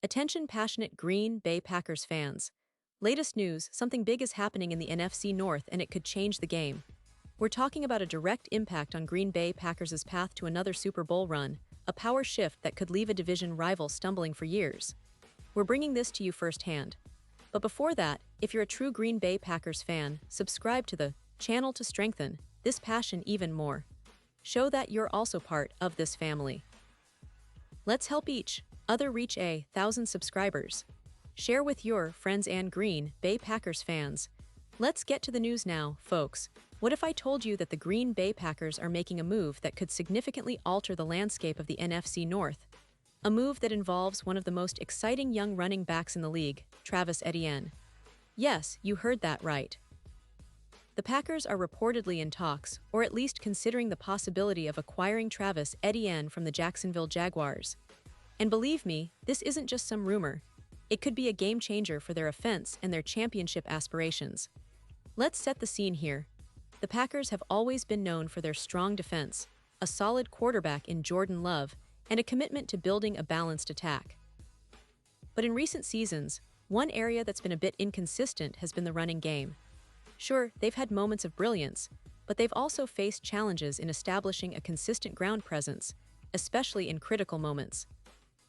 Attention passionate Green Bay Packers fans. Latest news, something big is happening in the NFC North and it could change the game. We're talking about a direct impact on Green Bay Packers' path to another Super Bowl run, a power shift that could leave a division rival stumbling for years. We're bringing this to you firsthand. But before that, if you're a true Green Bay Packers fan, subscribe to the channel to strengthen this passion even more. Show that you're also part of this family. Let's help each other reach 1,000 subscribers. Share with your friends and Green Bay Packers fans. Let's get to the news now, folks. What if I told you that the Green Bay Packers are making a move that could significantly alter the landscape of the NFC North? A move that involves one of the most exciting young running backs in the league, Travis Etienne. Yes, you heard that right. The Packers are reportedly in talks, or at least considering the possibility of acquiring Travis Etienne from the Jacksonville Jaguars. And believe me, this isn't just some rumor. It could be a game changer for their offense and their championship aspirations. Let's set the scene here. The Packers have always been known for their strong defense, a solid quarterback in Jordan Love, and a commitment to building a balanced attack. But in recent seasons, one area that's been a bit inconsistent has been the running game. Sure, they've had moments of brilliance, but they've also faced challenges in establishing a consistent ground presence, especially in critical moments.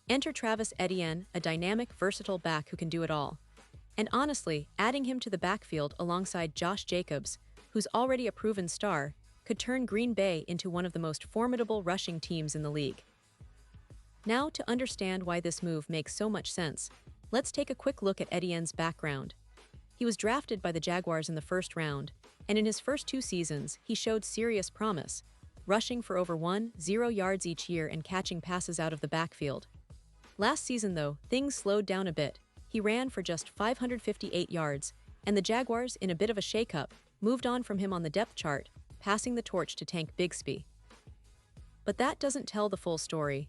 Enter Travis Etienne, a dynamic, versatile back who can do it all. And honestly, adding him to the backfield alongside Josh Jacobs, who's already a proven star, could turn Green Bay into one of the most formidable rushing teams in the league. Now, to understand why this move makes so much sense, let's take a quick look at Etienne's background. He was drafted by the Jaguars in the first round, and in his first 2 seasons, he showed serious promise, rushing for over 1,000 yards each year and catching passes out of the backfield. Last season, though, things slowed down a bit. He ran for just 558 yards, and the Jaguars, in a bit of a shakeup, moved on from him on the depth chart, passing the torch to Tank Bigsby. But that doesn't tell the full story.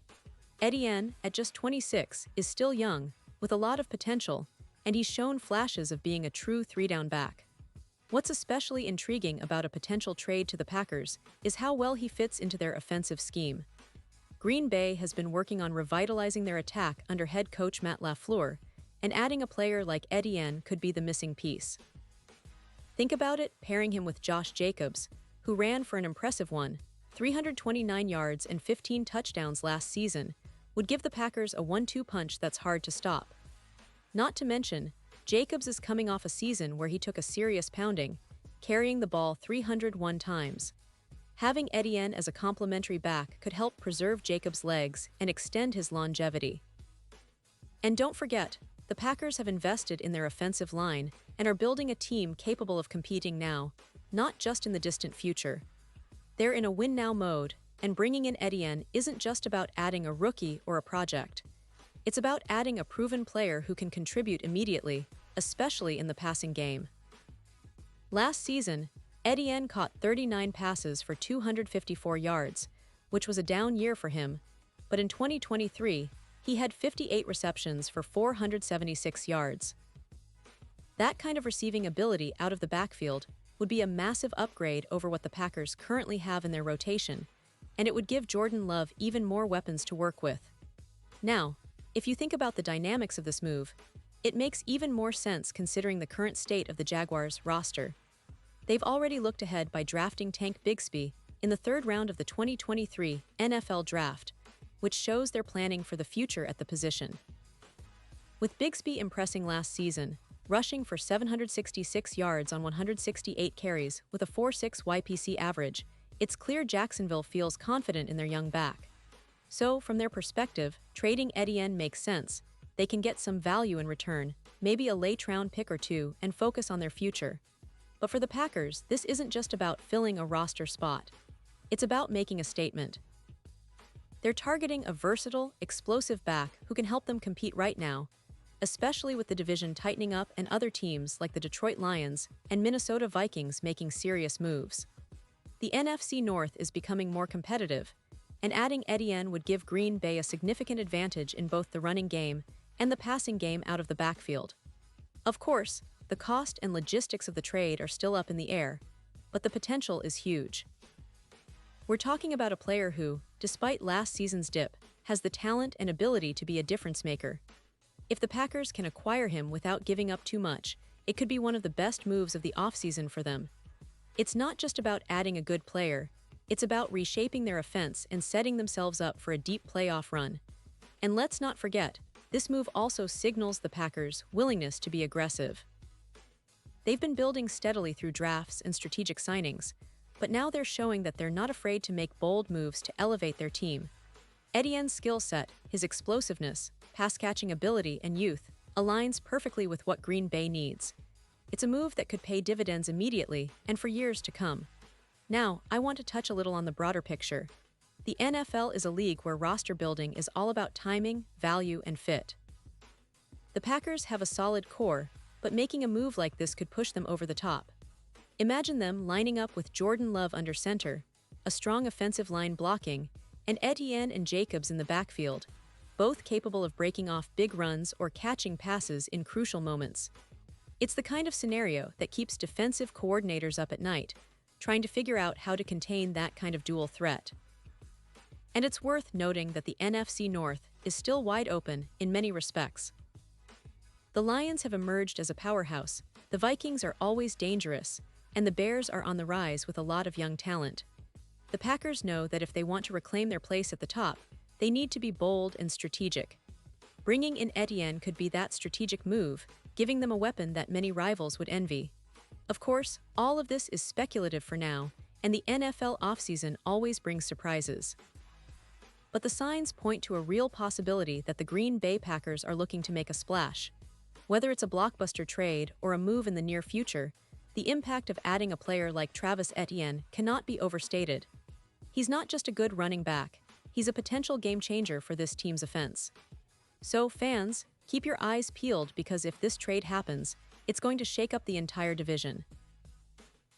Etienne, at just 26, is still young, with a lot of potential, and he's shown flashes of being a true 3-down back. What's especially intriguing about a potential trade to the Packers is how well he fits into their offensive scheme. Green Bay has been working on revitalizing their attack under head coach Matt LaFleur, and adding a player like Etienne could be the missing piece. Think about it, pairing him with Josh Jacobs, who ran for an impressive 329 yards and 15 touchdowns last season, would give the Packers a 1-2 punch that's hard to stop. Not to mention, Jacobs is coming off a season where he took a serious pounding, carrying the ball 301 times. Having Etienne as a complementary back could help preserve Jacobs' legs and extend his longevity. And don't forget, the Packers have invested in their offensive line and are building a team capable of competing now, not just in the distant future. They're in a win-now mode, and bringing in Etienne isn't just about adding a rookie or a project. It's about adding a proven player who can contribute immediately, especially in the passing game. Last season, Etienne caught 39 passes for 254 yards, which was a down year for him, but in 2023, he had 58 receptions for 476 yards. That kind of receiving ability out of the backfield would be a massive upgrade over what the Packers currently have in their rotation, and it would give Jordan Love even more weapons to work with. Now, if you think about the dynamics of this move, it makes even more sense considering the current state of the Jaguars' roster. They've already looked ahead by drafting Tank Bigsby in the 3rd round of the 2023 NFL Draft, which shows they're planning for the future at the position. With Bigsby impressing last season, rushing for 766 yards on 168 carries with a 4.6 YPC average, it's clear Jacksonville feels confident in their young back. So, from their perspective, trading Etienne makes sense. They can get some value in return, maybe a late-round pick or 2, and focus on their future. But for the Packers, this isn't just about filling a roster spot. It's about making a statement. They're targeting a versatile, explosive back who can help them compete right now, especially with the division tightening up and other teams like the Detroit Lions and Minnesota Vikings making serious moves. The NFC North is becoming more competitive, and adding Etienne would give Green Bay a significant advantage in both the running game and the passing game out of the backfield. Of course, the cost and logistics of the trade are still up in the air, but the potential is huge. We're talking about a player who, despite last season's dip, has the talent and ability to be a difference maker. If the Packers can acquire him without giving up too much, it could be one of the best moves of the offseason for them. It's not just about adding a good player, it's about reshaping their offense and setting themselves up for a deep playoff run. And let's not forget, this move also signals the Packers' willingness to be aggressive. They've been building steadily through drafts and strategic signings, but now they're showing that they're not afraid to make bold moves to elevate their team. Etienne's skill set, his explosiveness, pass-catching ability, and youth aligns perfectly with what Green Bay needs. It's a move that could pay dividends immediately and for years to come. Now, I want to touch a little on the broader picture. The NFL is a league where roster building is all about timing, value, and fit. The Packers have a solid core, but making a move like this could push them over the top. Imagine them lining up with Jordan Love under center, a strong offensive line blocking, and Etienne and Jacobs in the backfield, both capable of breaking off big runs or catching passes in crucial moments. It's the kind of scenario that keeps defensive coordinators up at night, trying to figure out how to contain that kind of dual threat. And it's worth noting that the NFC North is still wide open in many respects. The Lions have emerged as a powerhouse, the Vikings are always dangerous, and the Bears are on the rise with a lot of young talent. The Packers know that if they want to reclaim their place at the top, they need to be bold and strategic. Bringing in Etienne could be that strategic move, giving them a weapon that many rivals would envy. Of course, all of this is speculative for now, and the NFL offseason always brings surprises. But the signs point to a real possibility that the Green Bay Packers are looking to make a splash. Whether it's a blockbuster trade or a move in the near future, the impact of adding a player like Travis Etienne cannot be overstated. He's not just a good running back, he's a potential game changer for this team's offense. So, fans, keep your eyes peeled because if this trade happens, it's going to shake up the entire division.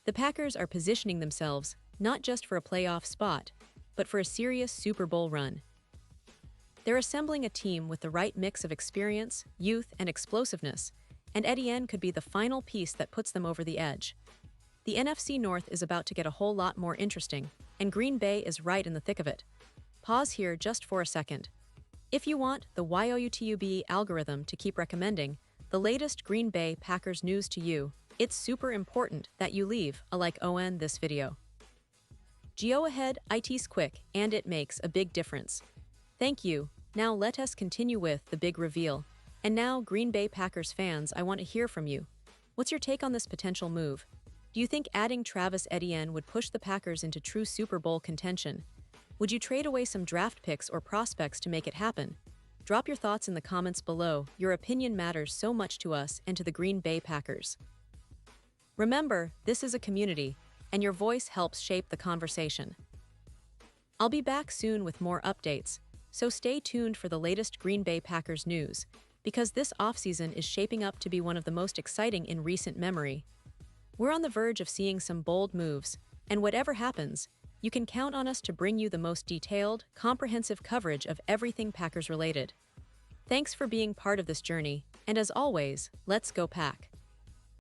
The Packers are positioning themselves not just for a playoff spot, but for a serious Super Bowl run. They're assembling a team with the right mix of experience, youth, and explosiveness, and Etienne could be the final piece that puts them over the edge. The NFC North is about to get a whole lot more interesting, and Green Bay is right in the thick of it. Pause here just for a second. If you want the YOUTUBE algorithm to keep recommending the latest Green Bay Packers news to you, it's super important that you leave a like on this video. Go ahead, it's quick, and it makes a big difference. Thank you. Now let us continue with the big reveal. And now, Green Bay Packers fans, I want to hear from you. What's your take on this potential move? Do you think adding Travis Etienne would push the Packers into true Super Bowl contention? Would you trade away some draft picks or prospects to make it happen? Drop your thoughts in the comments below. Your opinion matters so much to us and to the Green Bay Packers. Remember, this is a community, and your voice helps shape the conversation. I'll be back soon with more updates, so stay tuned for the latest Green Bay Packers news, because this offseason is shaping up to be one of the most exciting in recent memory. We're on the verge of seeing some bold moves, and whatever happens, you can count on us to bring you the most detailed, comprehensive coverage of everything Packers related. Thanks for being part of this journey, and as always, let's go Pack!